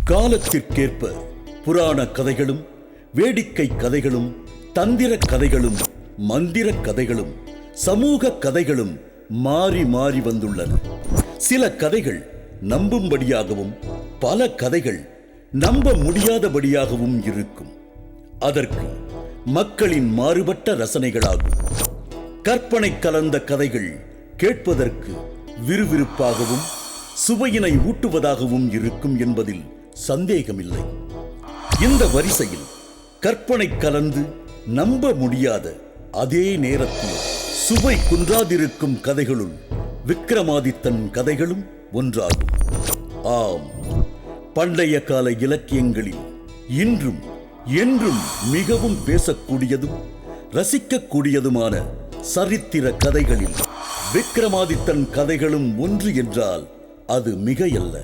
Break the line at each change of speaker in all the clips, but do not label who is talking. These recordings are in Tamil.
காலத்திற்கேற்ப புராண கதைகளும் வேடிக்கை கதைகளும் தந்திர கதைகளும் மந்திர கதைகளும் சமூக கதைகளும் மாறி மாறி வந்துள்ளன. சில கதைகள் நம்பும்படியாகவும் பல கதைகள் நம்ப முடியாதபடியாகவும் இருக்கும். அதற்கு மக்களின் மாறுபட்ட ரசனைகளாகும். கற்பனை கலந்த கதைகள் கேட்பதற்கு விறுவிறுப்பாகவும் சுவையினை ஊட்டுவதாகவும் இருக்கும் என்பதில் சந்தேகமில்லை. இந்த வரிசையில் கற்பனை கலந்து நம்ப முடியாத அதே நேரத்தில் சுவை குன்றாதிருக்கும் கதைகளுள் விக்ரமாதித்தன் கதைகளும் ஒன்றாகும். ஆம், பண்டைய கால இலக்கியங்களில் இன்றும் என்றும் மிகவும் பேசக்கூடியதும் ரசிக்கக்கூடியதுமான சரித்திர கதைகளில் விக்ரமாதித்தன் கதைகளும் ஒன்று என்றால் அது மிகையல்ல.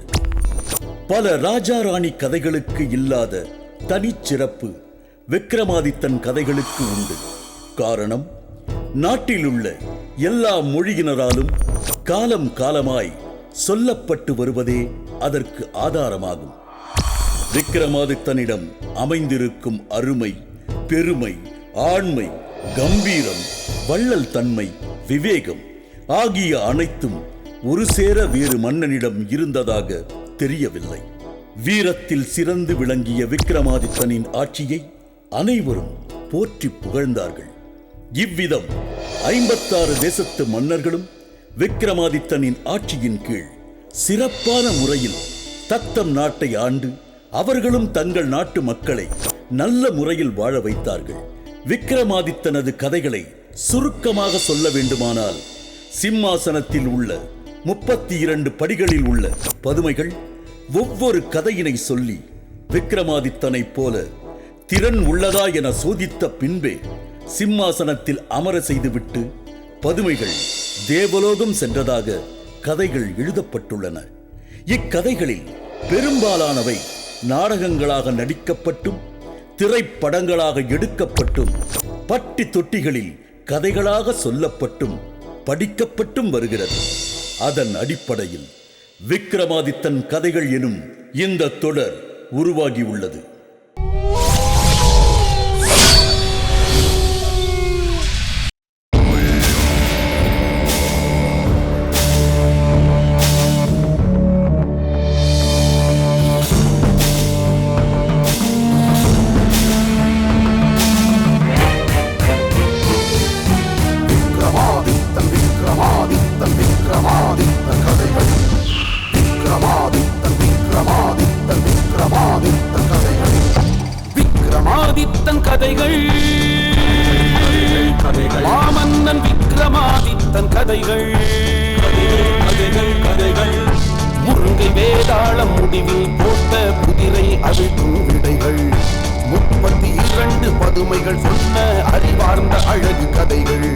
பல ராஜா ராணி கதைகளுக்கு இல்லாத தனிச்சிறப்பு விக்ரமாதித்தன் கதைகளுக்கு உண்டு. காரணம், நாட்டில் உள்ள எல்லா மொழியினராலும் காலம் காலமாய் சொல்லப்பட்டு வருவதே அதற்கு ஆதாரமாகும். விக்ரமாதித்தனிடம் அமைந்திருக்கும் அருமை, பெருமை, ஆண்மை, கம்பீரம், வள்ளல் தன்மை, விவேகம் ஆகிய அனைத்தும் ஒரு சேர வேறு மன்னனிடம் இருந்ததாக தெரியவில்லை. வீரத்தில் சிறந்து விளங்கிய விக்ரமாதித்தனின் ஆட்சியை அனைவரும் போற்றி புகழ்ந்தார்கள். இவ்விதம் 56 தேசத்து மன்னர்களும் விக்ரமாதித்தனின் ஆட்சியின் கீழ் சிறப்பான முறையில் தத்தம் நாட்டை ஆண்டு அவர்களும் தங்கள் நாட்டு மக்களை நல்ல முறையில் வாழ வைத்தார்கள். விக்ரமாதித்தனது கதைகளை சுருக்கமாக சொல்ல வேண்டுமானால், சிம்மாசனத்தில் உள்ள 32 படிகளில் உள்ள பதுமைகள் ஒவ்வொரு கதையினை சொல்லி விக்ரமாதித்தனைப் போல திறன் உள்ளதா என சோதித்த பின்பே சிம்மாசனத்தில் அமர செய்துவிட்டு பதுமைகள் தேவலோகம் சென்றதாக கதைகள் எழுதப்பட்டுள்ளன. இக்கதைகளில் பெரும்பாலானவை நாடகங்களாக நடிக்கப்பட்டும் திரைப்படங்களாக எடுக்கப்பட்டும் பட்டி தொட்டிகளில் கதைகளாக சொல்லப்பட்டும் படிக்கப்பட்டும் வருகிறது. அதன் அடிப்படையில் விக்ரமாதித்தன் கதைகள் எனும் இந்த தொடர் உருவாகியுள்ளது.
மாமன்னன் விக்ரமாதித்தன் கதைகள், முருங்கை வேதாளம் முடிவில் போட்ட குதிரை அவிழ்க்கும் விடைகள், 32 பதுமைகள் சொன்ன அறிவார்ந்த அழகு கதைகள்.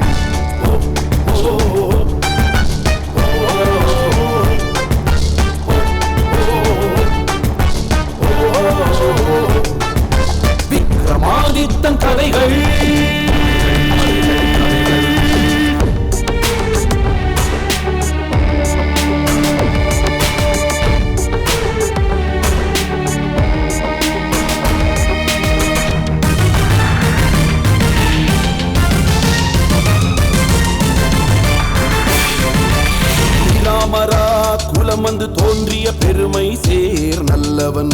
விக்ரமாதித்தன் கதைகள். குலமந்து தோன்றிய பெருமை சேர் நல்லவன்,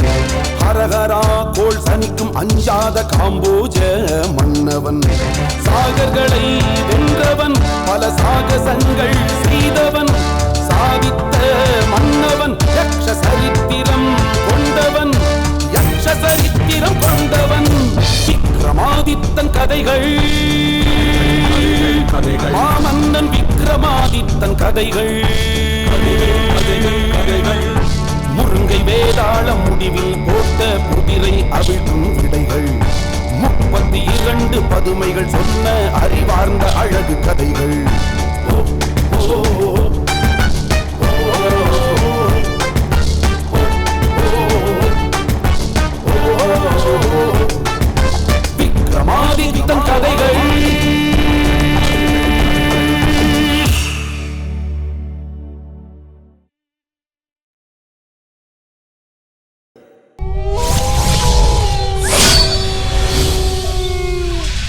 ஹரஹரா கோள் சனிக்கும் அஞ்சாத காம்போஜ மன்னவன், சாகர்களை வென்றவன், பல சாகசங்கள் செய்தவன், சாதித்த மன்னவன், யக்ஷ சரித்திரம் கொண்டவன், யக்ஷ சரித்திரம் கொண்டவன். விக்ரமாதித்தன் கதைகள், மாமன்னன் விக்ரமாதித்தன் கதைகள். முருங்கை வேதாளம் முடிவில் போட்ட குதிரை அவிழ்க்கும் விடைகள், 32 பதுமைகள் சொன்ன அறிவார்ந்த அழகு கதைகள்.